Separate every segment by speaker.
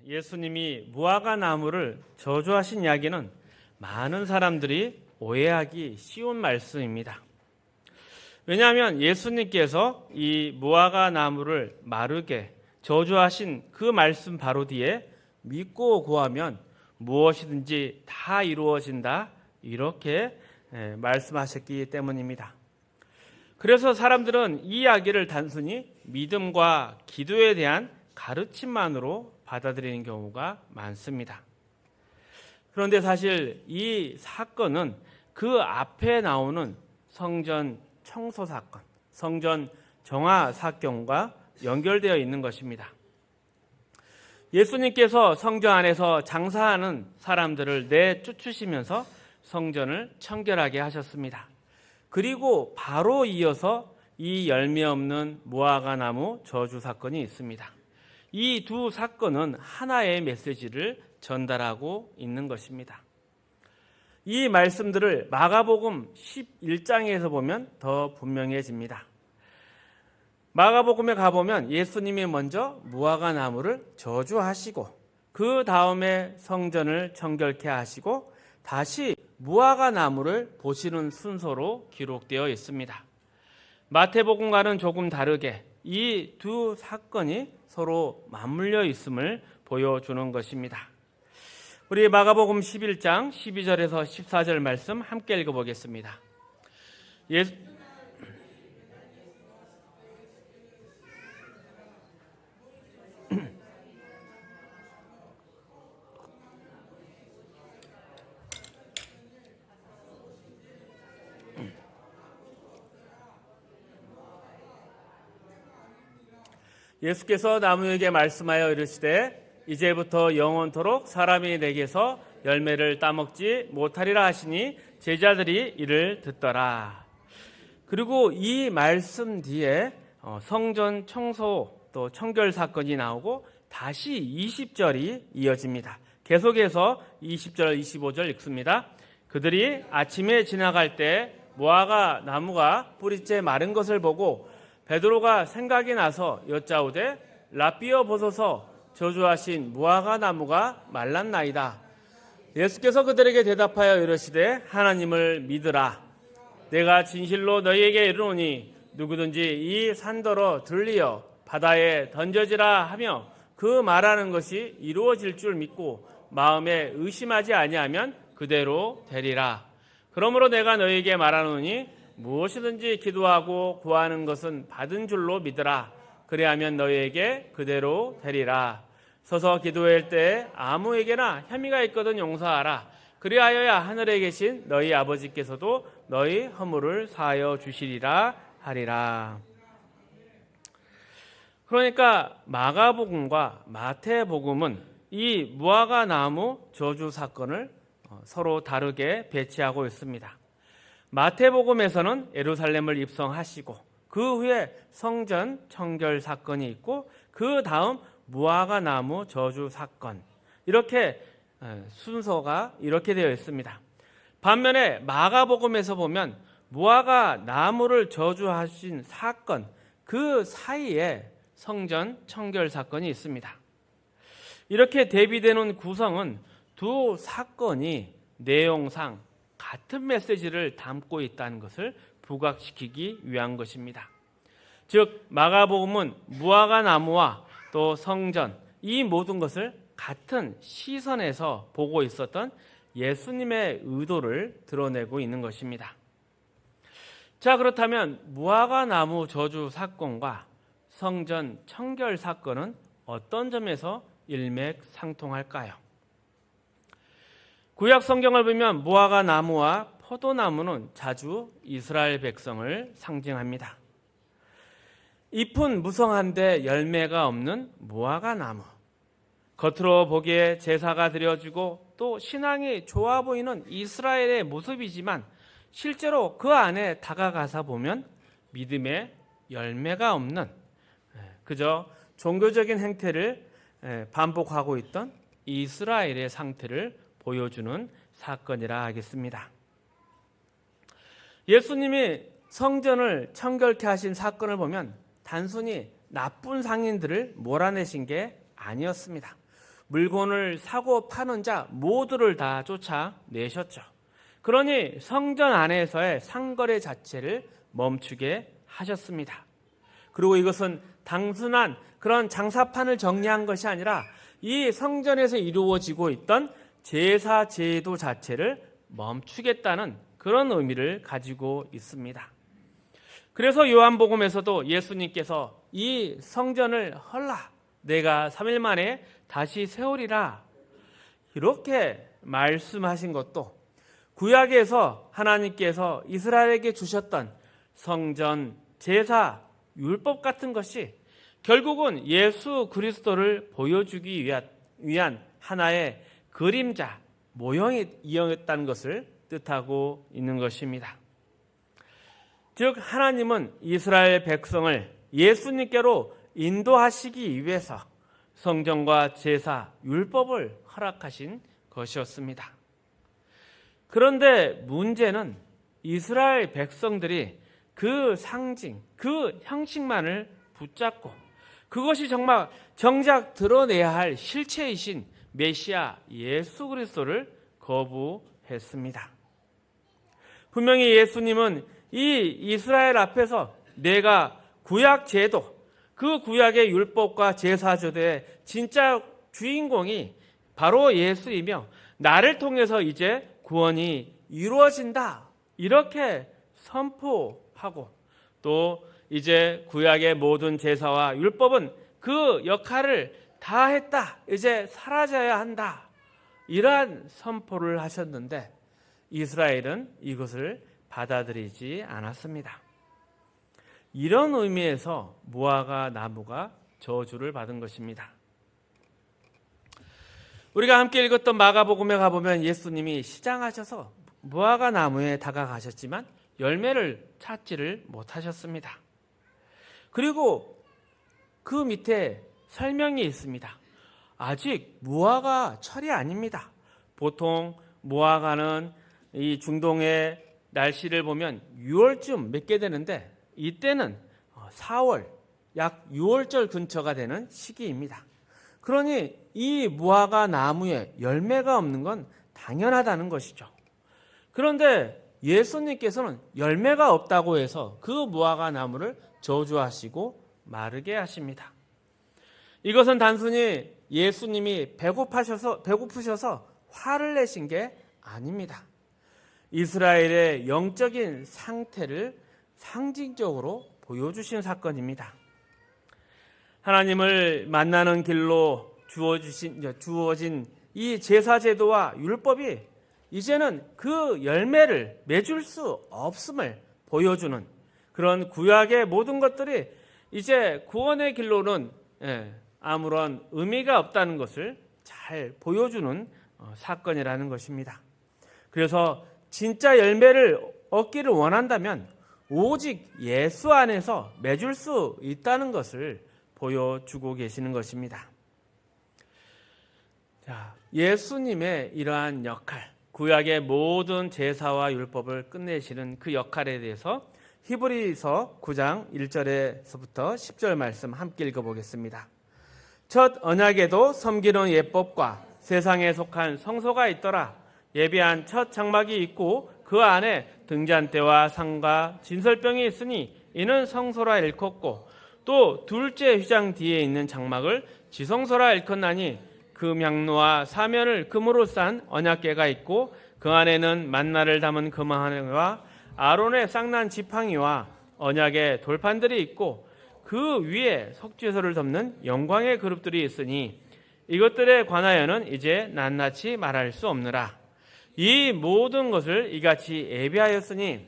Speaker 1: 예수님이 무화과 나무를 저주하신 이야기는 많은 사람들이 오해하기 쉬운 말씀입니다. 왜냐하면 예수님께서 이 무화과 나무를 마르게 저주하신 그 말씀 바로 뒤에 믿고 구하면 무엇이든지 다 이루어진다 이렇게 말씀하셨기 때문입니다. 그래서 사람들은 이 이야기를 단순히 믿음과 기도에 대한 가르침만으로 받아들이는 경우가 많습니다. 그런데 사실 이 사건은 그 앞에 나오는 성전 청소 사건, 성전 정화 사건과 연결되어 있는 것입니다. 예수님께서 성전 안에서 장사하는 사람들을 내쫓으시면서 성전을 청결하게 하셨습니다. 그리고 바로 이어서 이 열매 없는 무화과 나무 저주 사건이 있습니다. 이 두 사건은 하나의 메시지를 전달하고 있는 것입니다. 이 말씀들을 마가복음 11장에서 보면 더 분명해집니다. 마가복음에 가보면 예수님이 먼저 무화과 나무를 저주하시고 그 다음에 성전을 청결케 하시고 다시 무화과 나무를 보시는 순서로 기록되어 있습니다. 마태복음과는 조금 다르게 이 두 사건이 서로 맞물려 있음을 보여주는 것입니다. 우리 마가복음 11장 12절에서 14절 말씀 함께 읽어보겠습니다. 예수께서 나무에게 말씀하여 이르시되 이제부터 영원토록 사람이 내게서 열매를 따먹지 못하리라 하시니 제자들이 이를 듣더라. 그리고 이 말씀 뒤에 성전 청소 또 청결 사건이 나오고 다시 20절이 이어집니다. 계속해서 20절 25절 읽습니다. 그들이 아침에 지나갈 때 무화과 나무가 뿌리째 마른 것을 보고 베드로가 생각이 나서 여짜오되 라삐어 보소서 저주하신 무화과 나무가 말랐나이다. 예수께서 그들에게 대답하여 이르시되 하나님을 믿으라. 내가 진실로 너희에게 이르노니 누구든지 이 산더러 들리어 바다에 던져지라 하며 그 말하는 것이 이루어질 줄 믿고 마음에 의심하지 아니하면 그대로 되리라. 그러므로 내가 너희에게 말하노니 무엇이든지 기도하고 구하는 것은 받은 줄로 믿으라. 그래야면 너희에게 그대로 되리라. 서서 기도할 때 아무에게나 혐의가 있거든 용서하라. 그리하여야 하늘에 계신 너희 아버지께서도 너희 허물을 사하여 주시리라 하리라. 그러니까 마가복음과 마태복음은 이 무화과 나무 저주 사건을 서로 다르게 배치하고 있습니다. 마태복음에서는 예루살렘을 입성하시고 그 후에 성전 청결 사건이 있고 그 다음 무화과 나무 저주 사건, 이렇게 순서가 이렇게 되어 있습니다. 반면에 마가복음에서 보면 무화과 나무를 저주하신 사건, 그 사이에 성전 청결 사건이 있습니다. 이렇게 대비되는 구성은 두 사건이 내용상 같은 메시지를 담고 있다는 것을 부각시키기 위한 것입니다. 즉 마가복음은 무화과 나무와 또 성전, 이 모든 것을 같은 시선에서 보고 있었던 예수님의 의도를 드러내고 있는 것입니다. 자, 그렇다면 무화과 나무 저주 사건과 성전 청결 사건은 어떤 점에서 일맥상통할까요? 구약 성경을 보면 무화과 나무와 포도나무는 자주 이스라엘 백성을 상징합니다. 잎은 무성한데 열매가 없는 무화과 나무, 겉으로 보기에 제사가 드려지고 또 신앙이 좋아 보이는 이스라엘의 모습이지만 실제로 그 안에 다가가서 보면 믿음의 열매가 없는, 그저 종교적인 행태를 반복하고 있던 이스라엘의 상태를 보여주는 사건이라 하겠습니다. 예수님이 성전을 청결케 하신 사건을 보면 단순히 나쁜 상인들을 몰아내신 게 아니었습니다. 물건을 사고 파는 자 모두를 다 쫓아내셨죠. 그러니 성전 안에서의 상거래 자체를 멈추게 하셨습니다. 그리고 이것은 단순한 그런 장사판을 정리한 것이 아니라 이 성전에서 이루어지고 있던 제사 제도 자체를 멈추겠다는 그런 의미를 가지고 있습니다. 그래서 요한복음에서도 예수님께서 이 성전을 헐라 내가 3일 만에 다시 세우리라 이렇게 말씀하신 것도 구약에서 하나님께서 이스라엘에게 주셨던 성전, 제사, 율법 같은 것이 결국은 예수 그리스도를 보여주기 위한 하나의 그림자, 모형이었다는 것을 뜻하고 있는 것입니다. 즉 하나님은 이스라엘 백성을 예수님께로 인도하시기 위해서 성전과 제사, 율법을 허락하신 것이었습니다. 그런데 문제는 이스라엘 백성들이 그 상징, 그 형식만을 붙잡고 그것이 정작 드러내야 할 실체이신 메시아 예수 그리스도를 거부했습니다. 분명히 예수님은 이 이스라엘 앞에서 내가 구약 제도, 그 구약의 율법과 제사제도의 진짜 주인공이 바로 예수이며 나를 통해서 이제 구원이 이루어진다 이렇게 선포하고 또 이제 구약의 모든 제사와 율법은 그 역할을 다 했다 이제 사라져야 한다 이러한 선포를 하셨는데 이스라엘은 이것을 받아들이지 않았습니다. 이런 의미에서 무화과 나무가 저주를 받은 것입니다. 우리가 함께 읽었던 마가복음에 가보면 예수님이 시장하셔서 무화과 나무에 다가가셨지만 열매를 찾지를 못하셨습니다. 그리고 그 밑에 설명이 있습니다. 아직 무화과 철이 아닙니다. 보통 무화과는 이 중동의 날씨를 보면 6월쯤 맺게 되는데 이때는 4월, 약 6월절 근처가 되는 시기입니다. 그러니 이 무화과 나무에 열매가 없는 건 당연하다는 것이죠. 그런데 예수님께서는 열매가 없다고 해서 그 무화과 나무를 저주하시고 마르게 하십니다. 이것은 단순히 예수님이 배고프셔서 화를 내신 게 아닙니다. 이스라엘의 영적인 상태를 상징적으로 보여주신 사건입니다. 하나님을 만나는 길로 주어진 이 제사제도와 율법이 이제는 그 열매를 맺을 수 없음을 보여주는 그런 구약의 모든 것들이 이제 구원의 길로는 아무런 의미가 없다는 것을 잘 보여주는 사건이라는 것입니다. 그래서 진짜 열매를 얻기를 원한다면 오직 예수 안에서 맺을 수 있다는 것을 보여주고 계시는 것입니다. 자, 예수님의 이러한 역할, 구약의 모든 제사와 율법을 끝내시는 그 역할에 대해서 히브리서 9장 1절에서부터 10절 말씀 함께 읽어보겠습니다. 첫 언약에도 섬기는 예법과 세상에 속한 성소가 있더라. 예비한 첫 장막이 있고 그 안에 등잔대와 상과 진설병이 있으니 이는 성소라 일컫고 또 둘째 휘장 뒤에 있는 장막을 지성소라 일컫나니 그 명로와 사면을 금으로 싼 언약궤가 있고 그 안에는 만나를 담은 금화와 아론의 쌍난 지팡이와 언약의 돌판들이 있고 그 위에 석죄소를 덮는 영광의 그룹들이 있으니 이것들에 관하여는 이제 낱낱이 말할 수 없느라. 이 모든 것을 이같이 예비하였으니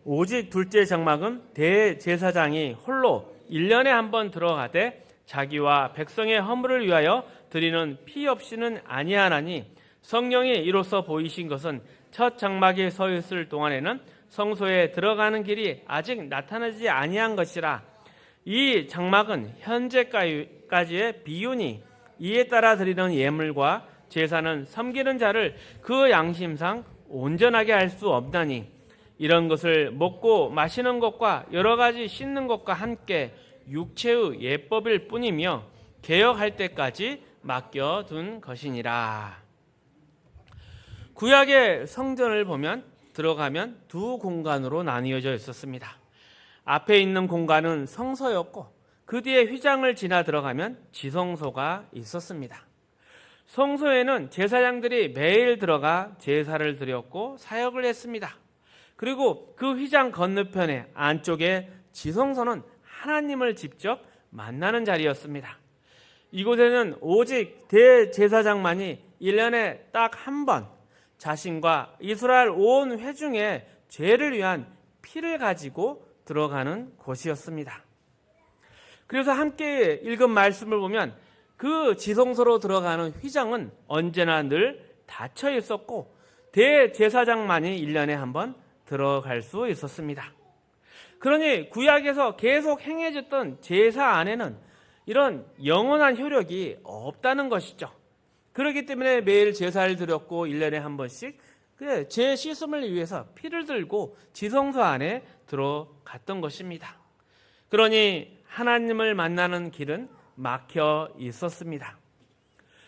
Speaker 1: 오직 둘째 장막은 대제사장이 홀로 1년에 한 번 들어가되 자기와 백성의 허물을 위하여 드리는 피 없이는 아니하나니 성령이 이로써 보이신 것은 첫 장막에 서 있을 동안에는 성소에 들어가는 길이 아직 나타나지 아니한 것이라. 이 장막은 현재까지의 비유니 이에 따라 드리는 예물과 제사는 섬기는 자를 그 양심상 온전하게 할 수 없나니 이런 것을 먹고 마시는 것과 여러 가지 씻는 것과 함께 육체의 예법일 뿐이며 개혁할 때까지 맡겨둔 것이니라. 구약의 성전을 보면 들어가면 두 공간으로 나뉘어져 있었습니다. 앞에 있는 공간은 성소였고 그 뒤에 휘장을 지나 들어가면 지성소가 있었습니다. 성소에는 제사장들이 매일 들어가 제사를 드렸고 사역을 했습니다. 그리고 그 휘장 건너편에 안쪽에 지성소는 하나님을 직접 만나는 자리였습니다. 이곳에는 오직 대제사장만이 1년에 딱 한 번 자신과 이스라엘 온 회중의 죄를 위한 피를 가지고 들어가는 곳이었습니다. 그래서 함께 읽은 말씀을 보면 그 지성소로 들어가는 휘장은 언제나 늘 닫혀 있었고 대제사장만이 1년에 한 번 들어갈 수 있었습니다. 그러니 구약에서 계속 행해졌던 제사 안에는 이런 영원한 효력이 없다는 것이죠. 그렇기 때문에 매일 제사를 드렸고 1년에 한 번씩 죄 씻음을 위해서 피를 들고 지성소 안에 들어갔던 것입니다. 그러니 하나님을 만나는 길은 막혀 있었습니다.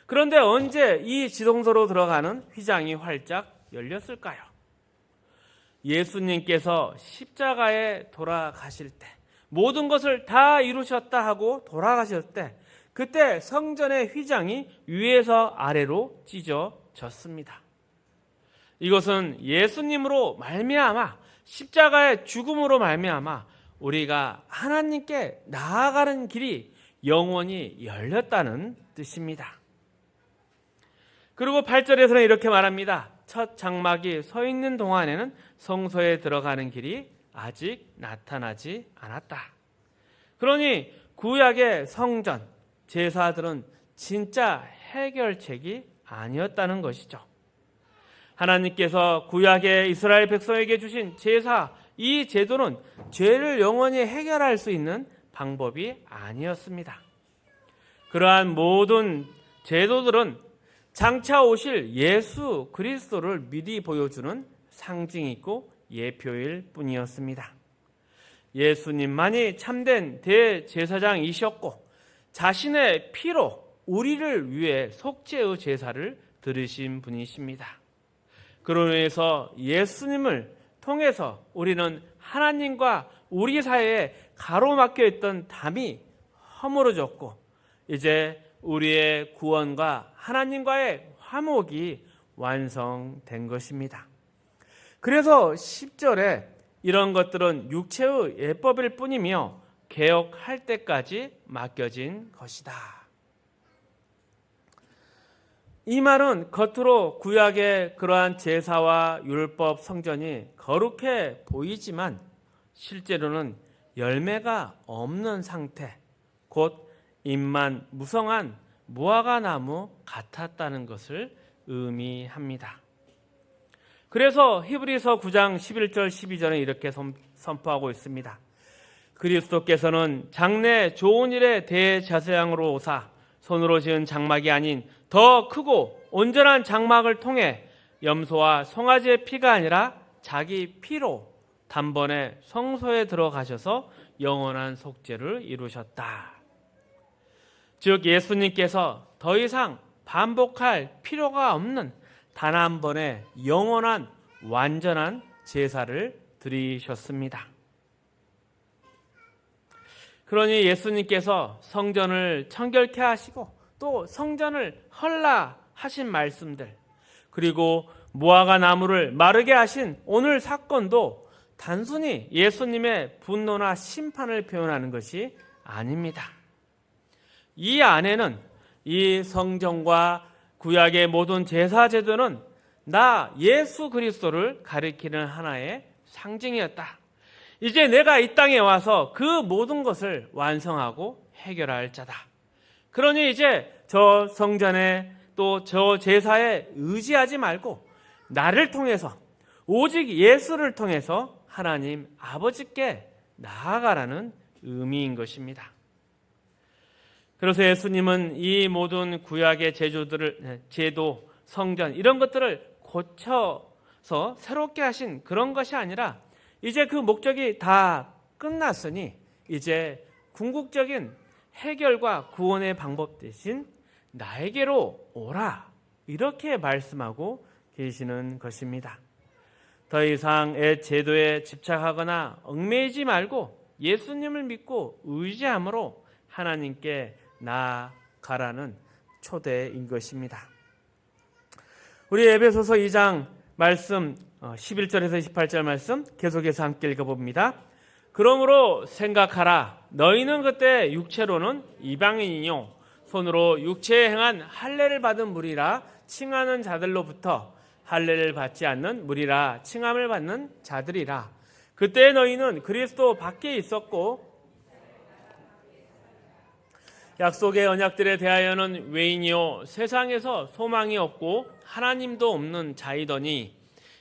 Speaker 1: 그런데 언제 이 지성소로 들어가는 휘장이 활짝 열렸을까요? 예수님께서 십자가에 돌아가실 때, 모든 것을 다 이루셨다 하고 돌아가실 때, 그때 성전의 휘장이 위에서 아래로 찢어졌습니다. 이것은 예수님으로 말미암아, 십자가의 죽음으로 말미암아 우리가 하나님께 나아가는 길이 영원히 열렸다는 뜻입니다. 그리고 8절에서는 이렇게 말합니다. 첫 장막이 서 있는 동안에는 성소에 들어가는 길이 아직 나타나지 않았다. 그러니 구약의 성전, 제사들은 진짜 해결책이 아니었다는 것이죠. 하나님께서 구약의 이스라엘 백성에게 주신 제사, 이 제도는 죄를 영원히 해결할 수 있는 방법이 아니었습니다. 그러한 모든 제도들은 장차 오실 예수 그리스도를 미리 보여주는 상징이고 예표일 뿐이었습니다. 예수님만이 참된 대제사장이셨고 자신의 피로 우리를 위해 속죄의 제사를 드리신 분이십니다. 그로 인해서 예수님을 통해서 우리는 하나님과 우리 사이에 가로막혀 있던 담이 허물어졌고 이제 우리의 구원과 하나님과의 화목이 완성된 것입니다. 그래서 10절에 이런 것들은 육체의 예법일 뿐이며 개혁할 때까지 맡겨진 것이다. 이 말은 겉으로 구약의 그러한 제사와 율법 성전이 거룩해 보이지만 실제로는 열매가 없는 상태, 곧 잎만 무성한 무화과 나무 같았다는 것을 의미합니다. 그래서 히브리서 9장 11절 12절은 이렇게 선포하고 있습니다. 그리스도께서는 장래 좋은 일에 대제사장으로 오사 손으로 지은 장막이 아닌 더 크고 온전한 장막을 통해 염소와 송아지의 피가 아니라 자기 피로 단번에 성소에 들어가셔서 영원한 속죄를 이루셨다. 즉 예수님께서 더 이상 반복할 필요가 없는 단 한 번의 영원한 완전한 제사를 드리셨습니다. 그러니 예수님께서 성전을 청결케 하시고 또 성전을 헐라하신 말씀들, 그리고 무화과 나무를 마르게 하신 오늘 사건도 단순히 예수님의 분노나 심판을 표현하는 것이 아닙니다. 이 안에는 이 성전과 구약의 모든 제사 제도는 나 예수 그리스도를 가리키는 하나의 상징이었다. 이제 내가 이 땅에 와서 그 모든 것을 완성하고 해결할 자다. 그러니 이제 저 성전에 또 저 제사에 의지하지 말고 나를 통해서 오직 예수를 통해서 하나님 아버지께 나아가라는 의미인 것입니다. 그래서 예수님은 이 모든 구약의 제도, 성전 이런 것들을 고쳐서 새롭게 하신 그런 것이 아니라 이제 그 목적이 다 끝났으니 이제 궁극적인 해결과 구원의 방법 대신 나에게로 오라, 이렇게 말씀하고 계시는 것입니다. 더 이상 제도에 집착하거나 얽매이지 말고 예수님을 믿고 의지함으로 하나님께 나아가라는 초대인 것입니다. 우리 에베소서 2장 말씀 11절에서 28절 말씀 계속해서 함께 읽어봅니다. 그러므로 생각하라. 너희는 그때 육체로는 이방인이요 손으로 육체에 행한 할례를 받은 무리라 칭하는 자들로부터 할례를 받지 않는 무리라 칭함을 받는 자들이라. 그때 너희는 그리스도 밖에 있었고 약속의 언약들에 대하여는 외인이요 세상에서 소망이 없고 하나님도 없는 자이더니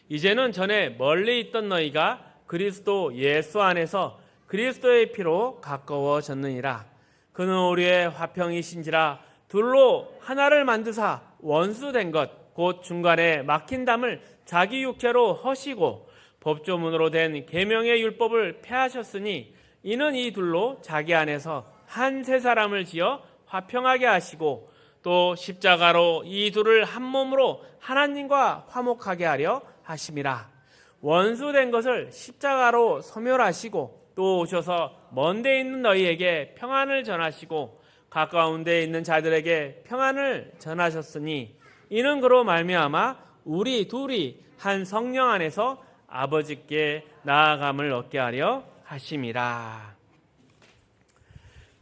Speaker 1: 이제는 전에 멀리 있던 너희가 그리스도 예수 안에서 그리스도의 피로 가까워졌느니라. 그는 우리의 화평이신지라 둘로 하나를 만드사 원수된 것 곧 중간에 막힌 담을 자기 육체로 허시고 법조문으로 된 계명의 율법을 폐하셨으니 이는 이 둘로 자기 안에서 한 세 사람을 지어 화평하게 하시고 또 십자가로 이 둘을 한 몸으로 하나님과 화목하게 하려 하심이라. 원수된 것을 십자가로 소멸하시고 또 오셔서 먼 데 있는 너희에게 평안을 전하시고 가까운 데 있는 자들에게 평안을 전하셨으니 이는 그로 말미암아 우리 둘이 한 성령 안에서 아버지께 나아감을 얻게 하려 하심이라.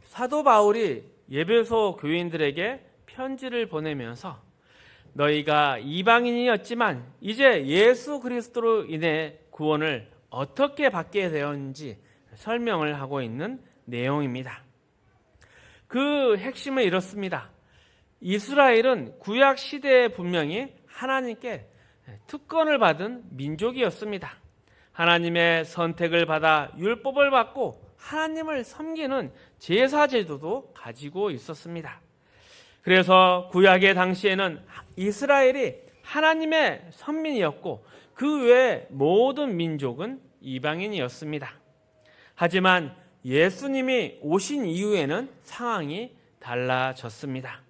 Speaker 1: 사도 바울이 에베소 교인들에게 편지를 보내면서 너희가 이방인이었지만 이제 예수 그리스도로 인해 구원을 어떻게 받게 되었는지 설명을 하고 있는 내용입니다. 그 핵심은 이렇습니다. 이스라엘은 구약 시대에 분명히 하나님께 특권을 받은 민족이었습니다. 하나님의 선택을 받아 율법을 받고 하나님을 섬기는 제사 제도도 가지고 있었습니다. 그래서 구약의 당시에는 이스라엘이 하나님의 선민이었고 그 외의 모든 민족은 이방인이었습니다. 하지만 예수님이 오신 이후에는 상황이 달라졌습니다.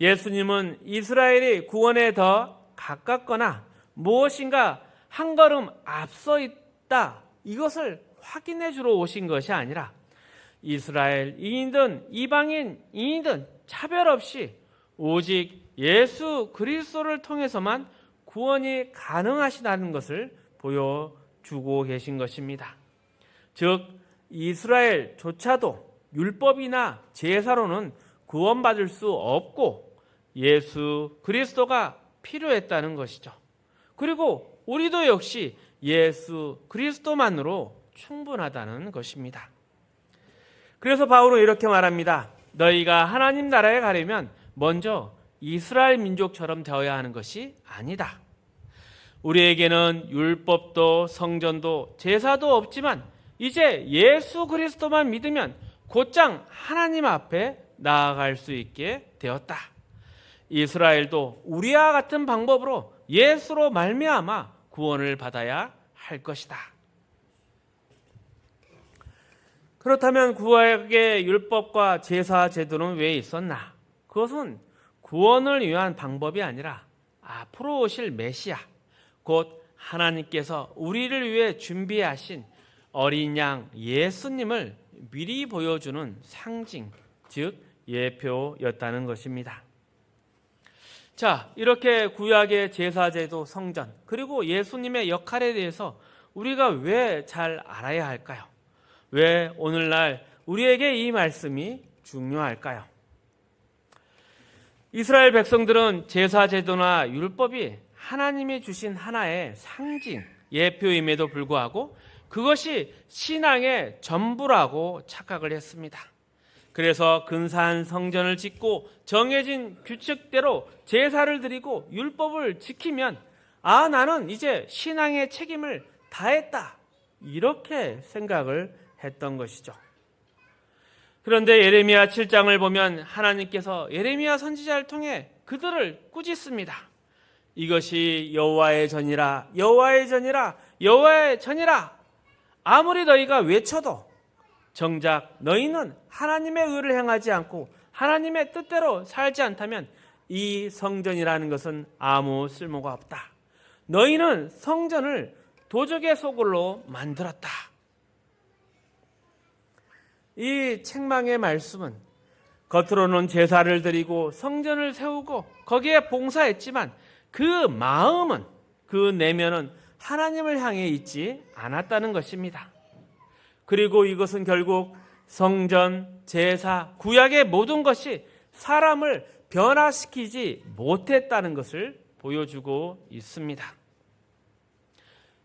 Speaker 1: 예수님은 이스라엘이 구원에 더 가깝거나 무엇인가 한 걸음 앞서 있다, 이것을 확인해 주러 오신 것이 아니라 이스라엘인이든 이방인이든 차별 없이 오직 예수 그리스도를 통해서만 구원이 가능하시다는 것을 보여주고 계신 것입니다. 즉 이스라엘조차도 율법이나 제사로는 구원받을 수 없고 예수 그리스도가 필요했다는 것이죠. 그리고 우리도 역시 예수 그리스도만으로 충분하다는 것입니다. 그래서 바울은 이렇게 말합니다. 너희가 하나님 나라에 가려면 먼저 이스라엘 민족처럼 되어야 하는 것이 아니다. 우리에게는 율법도 성전도 제사도 없지만 이제 예수 그리스도만 믿으면 곧장 하나님 앞에 나아갈 수 있게 되었다. 이스라엘도 우리와 같은 방법으로 예수로 말미암아 구원을 받아야 할 것이다. 그렇다면 구약의 율법과 제사 제도는 왜 있었나? 그것은 구원을 위한 방법이 아니라 앞으로 오실 메시아, 곧 하나님께서 우리를 위해 준비하신 어린 양 예수님을 미리 보여주는 상징, 즉 예표였다는 것입니다. 자, 이렇게 구약의 제사제도, 성전, 그리고 예수님의 역할에 대해서 우리가 왜 잘 알아야 할까요? 왜 오늘날 우리에게 이 말씀이 중요할까요? 이스라엘 백성들은 제사제도나 율법이 하나님이 주신 하나의 상징, 예표임에도 불구하고 그것이 신앙의 전부라고 착각을 했습니다. 그래서 근사한 성전을 짓고 정해진 규칙대로 제사를 드리고 율법을 지키면 나는 이제 신앙의 책임을 다했다, 이렇게 생각을 했던 것이죠. 그런데 예레미야 7장을 보면 하나님께서 예레미야 선지자를 통해 그들을 꾸짖습니다. 이것이 여호와의 전이라, 여호와의 전이라, 여호와의 전이라. 아무리 너희가 외쳐도 정작 너희는 하나님의 의를 행하지 않고 하나님의 뜻대로 살지 않다면 이 성전이라는 것은 아무 쓸모가 없다. 너희는 성전을 도적의 소굴로 만들었다. 이 책망의 말씀은 겉으로는 제사를 드리고 성전을 세우고 거기에 봉사했지만 그 마음은, 그 내면은 하나님을 향해 있지 않았다는 것입니다. 그리고 이것은 결국 성전, 제사, 구약의 모든 것이 사람을 변화시키지 못했다는 것을 보여주고 있습니다.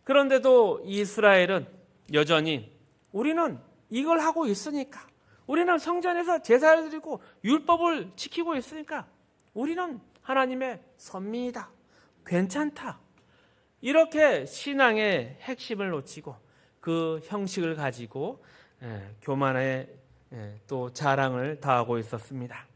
Speaker 1: 그런데도 이스라엘은 여전히 우리는 이걸 하고 있으니까, 우리는 성전에서 제사를 드리고 율법을 지키고 있으니까 우리는 하나님의 선민이다, 괜찮다, 이렇게 신앙의 핵심을 놓치고 그 형식을 가지고 교만에 또 자랑을 다하고 있었습니다.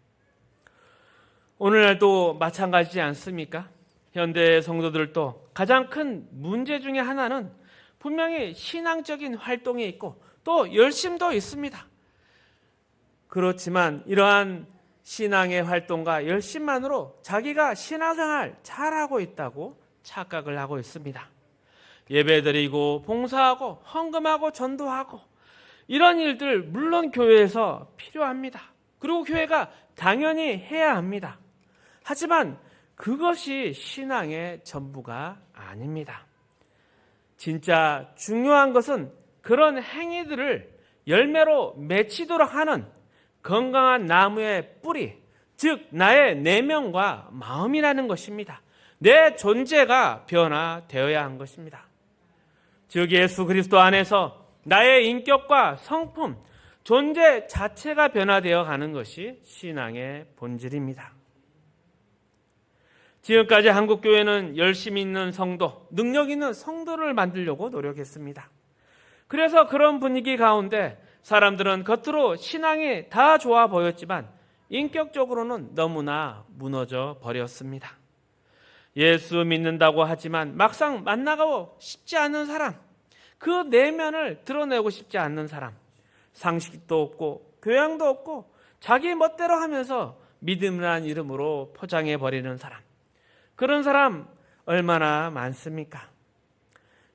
Speaker 1: 오늘날도 마찬가지지 않습니까? 현대 성도들도 가장 큰 문제 중에 하나는 분명히 신앙적인 활동이 있고 또 열심도 있습니다. 그렇지만 이러한 신앙의 활동과 열심만으로 자기가 신앙생활 잘하고 있다고 착각을 하고 있습니다. 예배드리고 봉사하고 헌금하고 전도하고 이런 일들 물론 교회에서 필요합니다. 그리고 교회가 당연히 해야 합니다. 하지만 그것이 신앙의 전부가 아닙니다. 진짜 중요한 것은 그런 행위들을 열매로 맺히도록 하는 건강한 나무의 뿌리, 즉 나의 내면과 마음이라는 것입니다. 내 존재가 변화되어야 한 것입니다. 즉 예수 그리스도 안에서 나의 인격과 성품, 존재 자체가 변화되어 가는 것이 신앙의 본질입니다. 지금까지 한국교회는 열심히 있는 성도, 능력 있는 성도를 만들려고 노력했습니다. 그래서 그런 분위기 가운데 사람들은 겉으로 신앙이 다 좋아 보였지만 인격적으로는 너무나 무너져 버렸습니다. 예수 믿는다고 하지만 막상 만나고 싶지 않은 사람, 그 내면을 드러내고 싶지 않는 사람, 상식도 없고 교양도 없고 자기 멋대로 하면서 믿음이라는 이름으로 포장해 버리는 사람, 그런 사람 얼마나 많습니까?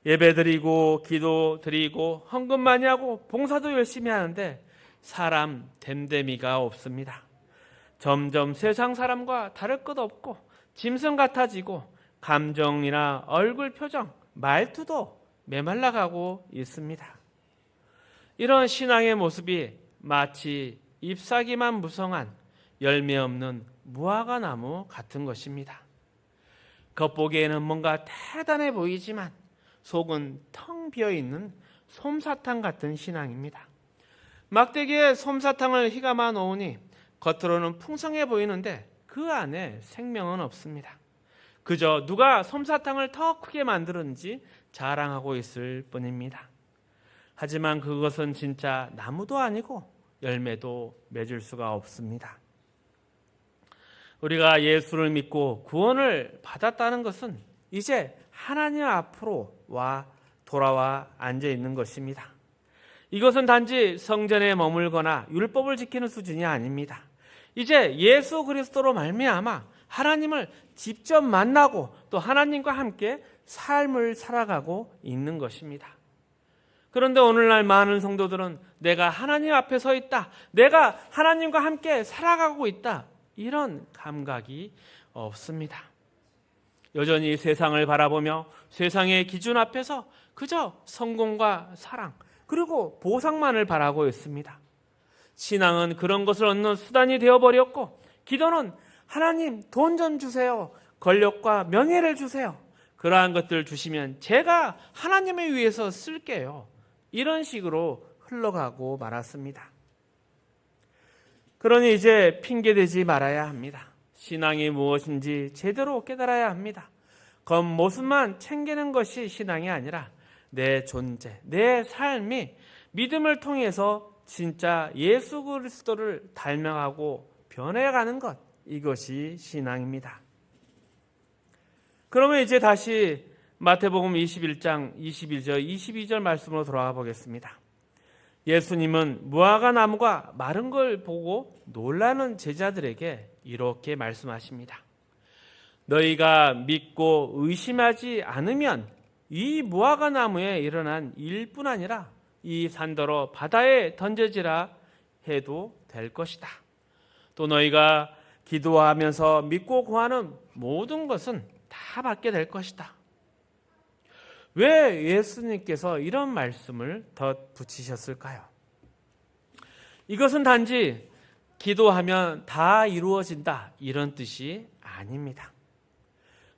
Speaker 1: 예배드리고 기도드리고 헌금 많이 하고 봉사도 열심히 하는데 사람 됨됨이가 없습니다. 점점 세상 사람과 다를 것 없고 짐승 같아지고 감정이나 얼굴 표정, 말투도 메말라가고 있습니다. 이런 신앙의 모습이 마치 잎사귀만 무성한 열매 없는 무화과 나무 같은 것입니다. 겉보기에는 뭔가 대단해 보이지만 속은 텅 비어있는 솜사탕 같은 신앙입니다. 막대기에 솜사탕을 휘감아 놓으니 겉으로는 풍성해 보이는데 그 안에 생명은 없습니다. 그저 누가 솜사탕을 더 크게 만들었는지 자랑하고 있을 뿐입니다. 하지만 그것은 진짜 나무도 아니고 열매도 맺을 수가 없습니다. 우리가 예수를 믿고 구원을 받았다는 것은 이제 하나님 앞으로 돌아와 앉아 있는 것입니다. 이것은 단지 성전에 머물거나 율법을 지키는 수준이 아닙니다. 이제 예수 그리스도로 말미암아 하나님을 직접 만나고 또 하나님과 함께 삶을 살아가고 있는 것입니다. 그런데 오늘날 많은 성도들은 내가 하나님 앞에 서 있다, 내가 하나님과 함께 살아가고 있다, 이런 감각이 없습니다. 여전히 세상을 바라보며 세상의 기준 앞에서 그저 성공과 사랑 그리고 보상만을 바라고 있습니다. 신앙은 그런 것을 얻는 수단이 되어버렸고 기도는 하나님 돈 좀 주세요, 권력과 명예를 주세요, 그러한 것들 주시면 제가 하나님을 위해서 쓸게요, 이런 식으로 흘러가고 말았습니다. 그러니 이제 핑계대지 말아야 합니다. 신앙이 무엇인지 제대로 깨달아야 합니다. 겉모습만 챙기는 것이 신앙이 아니라 내 존재, 내 삶이 믿음을 통해서 진짜 예수 그리스도를 닮아가고 변해가는 것, 이것이 신앙입니다. 그러면 이제 다시 마태복음 21장 21절 22절 말씀으로 돌아가 보겠습니다. 예수님은 무화과 나무가 마른 걸 보고 놀라는 제자들에게 이렇게 말씀하십니다. 너희가 믿고 의심하지 않으면 이 무화과 나무에 일어난 일뿐 아니라 이 산더러 바다에 던져지라 해도 될 것이다. 또 너희가 기도하면서 믿고 구하는 모든 것은 다 받게 될 것이다. 왜 예수님께서 이런 말씀을 덧붙이셨을까요? 이것은 단지 기도하면 다 이루어진다 이런 뜻이 아닙니다.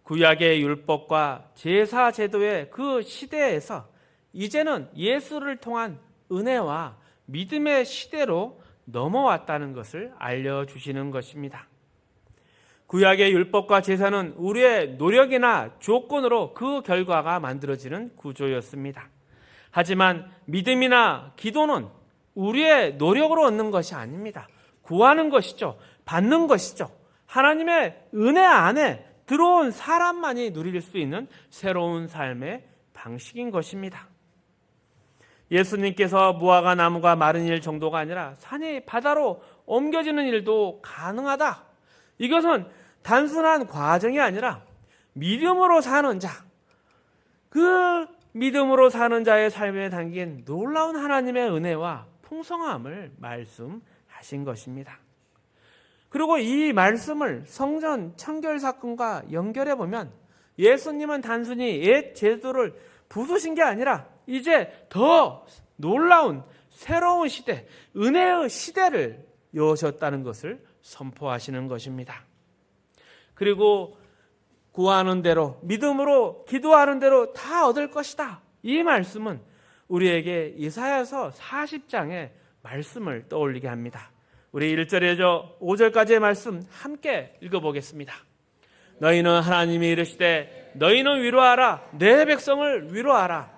Speaker 1: 구약의 율법과 제사 제도의 그 시대에서 이제는 예수를 통한 은혜와 믿음의 시대로 넘어왔다는 것을 알려주시는 것입니다. 구약의 율법과 제사는 우리의 노력이나 조건으로 그 결과가 만들어지는 구조였습니다. 하지만 믿음이나 기도는 우리의 노력으로 얻는 것이 아닙니다. 구하는 것이죠. 받는 것이죠. 하나님의 은혜 안에 들어온 사람만이 누릴 수 있는 새로운 삶의 방식인 것입니다. 예수님께서 무화과 나무가 마른 일 정도가 아니라 산이 바다로 옮겨지는 일도 가능하다. 이것은 단순한 과정이 아니라 믿음으로 사는 자, 그 믿음으로 사는 자의 삶에 담긴 놀라운 하나님의 은혜와 풍성함을 말씀하신 것입니다. 그리고 이 말씀을 성전 청결 사건과 연결해 보면 예수님은 단순히 옛 제도를 부수신 게 아니라 이제 더 놀라운 새로운 시대, 은혜의 시대를 여셨다는 것을 선포하시는 것입니다. 그리고 구하는 대로, 믿음으로 기도하는 대로 다 얻을 것이다. 이 말씀은 우리에게 이사야서 40장의 말씀을 떠올리게 합니다. 우리 1절에서 5절까지의 말씀 함께 읽어보겠습니다. 너희는 하나님이 이르시되 너희는 위로하라. 내 백성을 위로하라.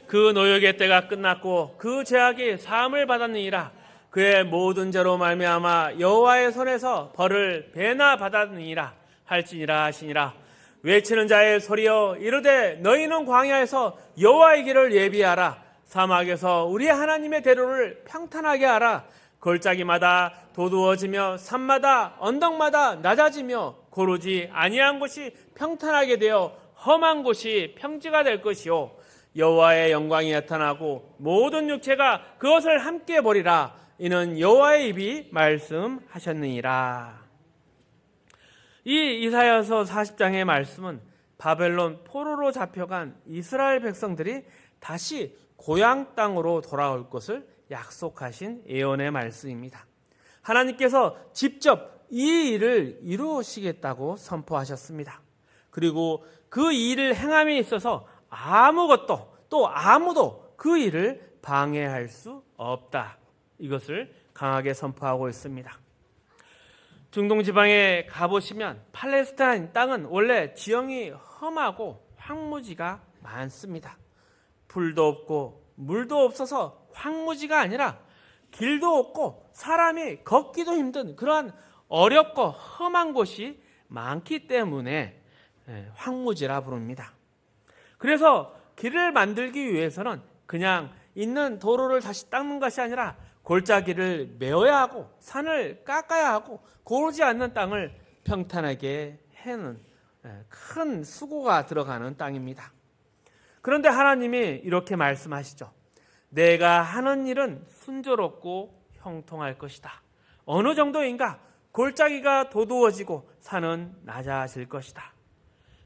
Speaker 1: 그 노역의 때가 끝났고 그 죄악이 사함을 받았느니라. 그의 모든 죄로 말미암아 여호와의 손에서 벌을 배나 받았느니라 할지니라 하시니라. 외치는 자의 소리여 이르되 너희는 광야에서 여호와의 길을 예비하라. 사막에서 우리 하나님의 대로를 평탄하게 하라. 골짜기마다 도두어지며 산마다 언덕마다 낮아지며 고르지 아니한 곳이 평탄하게 되어 험한 곳이 평지가 될 것이요 여호와의 영광이 나타나고 모든 육체가 그것을 함께 보리라. 이는 여호와의 입이 말씀하셨느니라. 이 이사야서 40장의 말씀은 바벨론 포로로 잡혀간 이스라엘 백성들이 다시 고향 땅으로 돌아올 것을 약속하신 예언의 말씀입니다. 하나님께서 직접 이 일을 이루시겠다고 선포하셨습니다. 그리고 그 일을 행함에 있어서 아무것도 또 아무도 그 일을 방해할 수 없다. 이것을 강하게 선포하고 있습니다. 중동 지방에 가보시면 팔레스타인 땅은 원래 지형이 험하고 황무지가 많습니다. 불도 없고 물도 없어서 황무지가 아니라 길도 없고 사람이 걷기도 힘든 그러한 어렵고 험한 곳이 많기 때문에 황무지라 부릅니다. 그래서 길을 만들기 위해서는 그냥 있는 도로를 다시 닦는 것이 아니라 골짜기를 메워야 하고 산을 깎아야 하고 고르지 않는 땅을 평탄하게 해는 큰 수고가 들어가는 땅입니다. 그런데 하나님이 이렇게 말씀하시죠. 내가 하는 일은 순조롭고 형통할 것이다. 어느 정도인가? 골짜기가 도두어지고 산은 낮아질 것이다.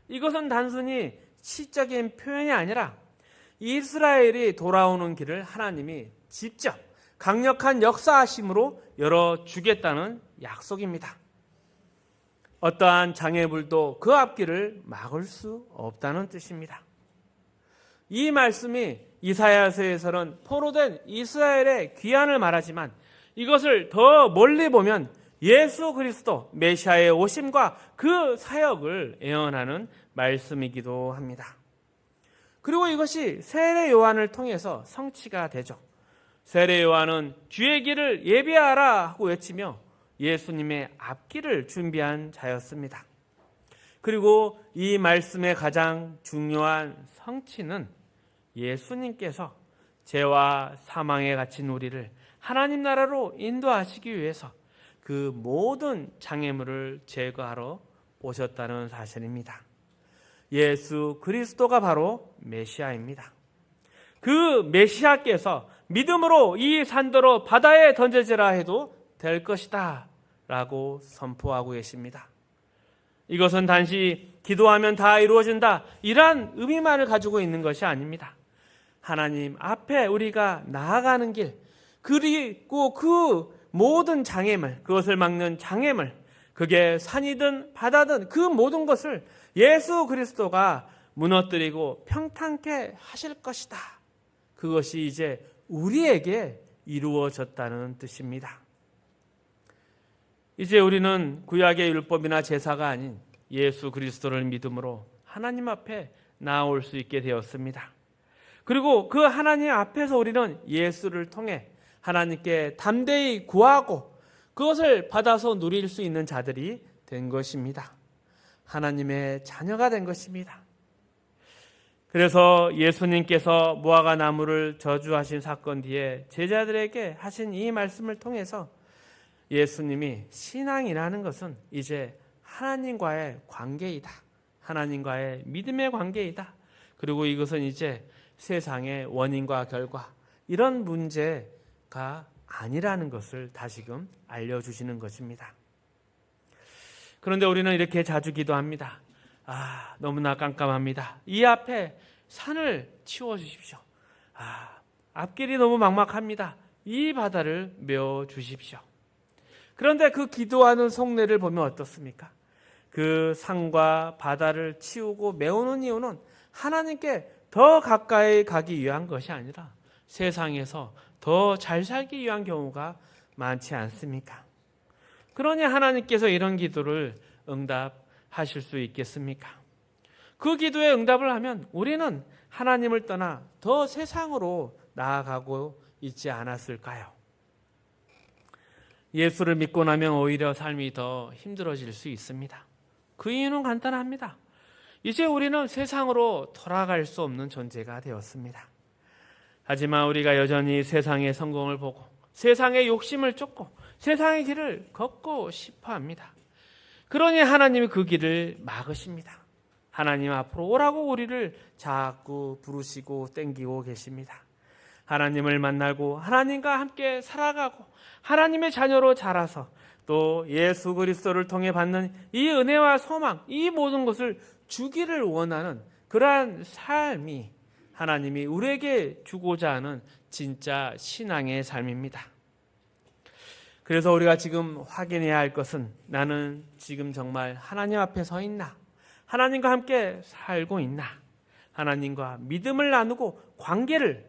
Speaker 1: 이것은 단순히 시적인 표현이 아니라 이스라엘이 돌아오는 길을 하나님이 직접 강력한 역사하심으로 열어주겠다는 약속입니다. 어떠한 장애물도 그 앞길을 막을 수 없다는 뜻입니다. 이 말씀이 이사야서에서는 포로된 이스라엘의 귀환을 말하지만 이것을 더 멀리 보면 예수 그리스도 메시아의 오심과 그 사역을 예언하는 말씀이기도 합니다. 그리고 이것이 세례 요한을 통해서 성취가 되죠. 세례 요한은 주의 길을 예비하라 하고 외치며 예수님의 앞길을 준비한 자였습니다. 그리고 이 말씀의 가장 중요한 성취는 예수님께서 죄와 사망에 갇힌 우리를 하나님 나라로 인도하시기 위해서 그 모든 장애물을 제거하러 오셨다는 사실입니다. 예수 그리스도가 바로 메시아입니다. 그 메시아께서 믿음으로 이 산더러 바다에 던져지라 해도 될 것이다 라고 선포하고 계십니다. 이것은 단지 기도하면 다 이루어진다 이러한 의미만을 가지고 있는 것이 아닙니다. 하나님 앞에 우리가 나아가는 길, 그리고 그 모든 장애물, 그것을 막는 장애물, 그게 산이든 바다든 그 모든 것을 예수 그리스도가 무너뜨리고 평탄케 하실 것이다. 그것이 이제 우리에게 이루어졌다는 뜻입니다. 이제 우리는 구약의 율법이나 제사가 아닌 예수 그리스도를 믿음으로 하나님 앞에 나아올 수 있게 되었습니다. 그리고 그 하나님 앞에서 우리는 예수를 통해 하나님께 담대히 구하고 그것을 받아서 누릴 수 있는 자들이 된 것입니다. 하나님의 자녀가 된 것입니다. 그래서 예수님께서 무화과 나무를 저주하신 사건 뒤에 제자들에게 하신 이 말씀을 통해서 예수님이 신앙이라는 것은 이제 하나님과의 관계이다. 하나님과의 믿음의 관계이다. 그리고 이것은 이제 세상의 원인과 결과 이런 문제가 아니라는 것을 다시금 알려주시는 것입니다. 그런데 우리는 이렇게 자주 기도합니다. 너무나 깜깜합니다. 이 앞에 산을 치워주십시오. 앞길이 너무 막막합니다. 이 바다를 메워주십시오. 그런데 그 기도하는 속내를 보면 어떻습니까? 그 산과 바다를 치우고 메우는 이유는 하나님께 더 가까이 가기 위한 것이 아니라 세상에서 더 잘 살기 위한 경우가 많지 않습니까? 그러니 하나님께서 이런 기도를 응답하실 수 있겠습니까? 그 기도에 응답을 하면 우리는 하나님을 떠나 더 세상으로 나아가고 있지 않았을까요? 예수를 믿고 나면 오히려 삶이 더 힘들어질 수 있습니다. 그 이유는 간단합니다. 이제 우리는 세상으로 돌아갈 수 없는 존재가 되었습니다. 하지만 우리가 여전히 세상의 성공을 보고 세상의 욕심을 쫓고 세상의 길을 걷고 싶어 합니다. 그러니 하나님이 그 길을 막으십니다. 하나님 앞으로 오라고 우리를 자꾸 부르시고 땡기고 계십니다. 하나님을 만나고 하나님과 함께 살아가고 하나님의 자녀로 자라서 또 예수 그리스도를 통해 받는 이 은혜와 소망, 이 모든 것을 주기를 원하는 그러한 삶이 하나님이 우리에게 주고자 하는 진짜 신앙의 삶입니다. 그래서 우리가 지금 확인해야 할 것은 나는 지금 정말 하나님 앞에 서 있나? 하나님과 함께 살고 있나? 하나님과 믿음을 나누고 관계를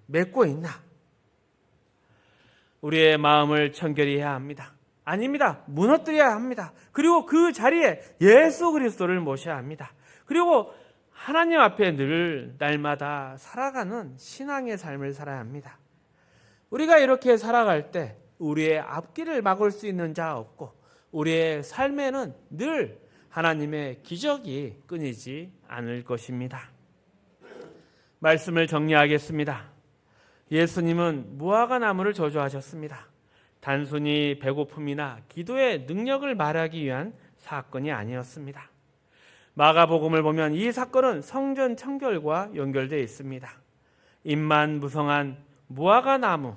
Speaker 1: 맺고 있나? 우리의 마음을 청결히 해야 합니다. 아닙니다. 무너뜨려야 합니다. 그리고 그 자리에 예수 그리스도를 모셔야 합니다. 그리고 하나님 앞에 늘 날마다 살아가는 신앙의 삶을 살아야 합니다. 우리가 이렇게 살아갈 때 우리의 앞길을 막을 수 있는 자 없고 우리의 삶에는 늘 하나님의 기적이 끊이지 않을 것입니다. 말씀을 정리하겠습니다. 예수님은 무화과 나무를 저주하셨습니다. 단순히 배고픔이나 기도의 능력을 말하기 위한 사건이 아니었습니다. 마가복음을 보면 이 사건은 성전 청결과 연결되어 있습니다. 잎만 무성한 무화과 나무,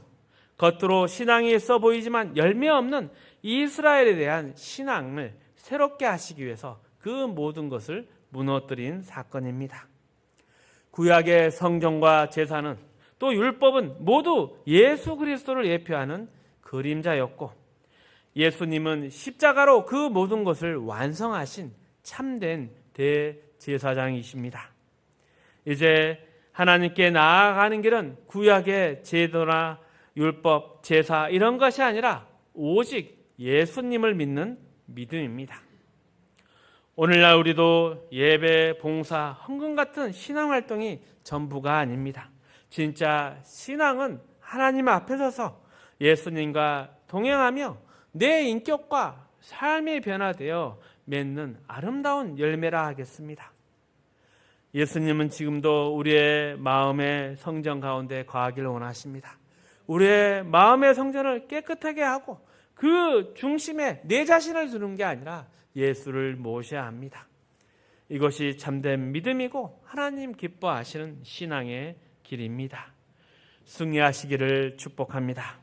Speaker 1: 겉으로 신앙이 있어 보이지만 열매 없는 이스라엘에 대한 신앙을 새롭게 하시기 위해서 그 모든 것을 무너뜨린 사건입니다. 구약의 성경과 제사는 또 율법은 모두 예수 그리스도를 예표하는 그림자였고 예수님은 십자가로 그 모든 것을 완성하신 참된 대제사장이십니다. 이제 하나님께 나아가는 길은 구약의 제도나 율법, 제사 이런 것이 아니라 오직 예수님을 믿는 믿음입니다. 오늘날 우리도 예배, 봉사, 헌금 같은 신앙활동이 전부가 아닙니다. 진짜 신앙은 하나님 앞에 서서 예수님과 동행하며 내 인격과 삶이 변화되어 맺는 아름다운 열매라 하겠습니다. 예수님은 지금도 우리의 마음의 성전 가운데 거하기를 원하십니다. 우리의 마음의 성전을 깨끗하게 하고 그 중심에 내 자신을 두는 게 아니라 예수를 모셔야 합니다. 이것이 참된 믿음이고 하나님 기뻐하시는 신앙의 길입니다. 승리하시기를 축복합니다.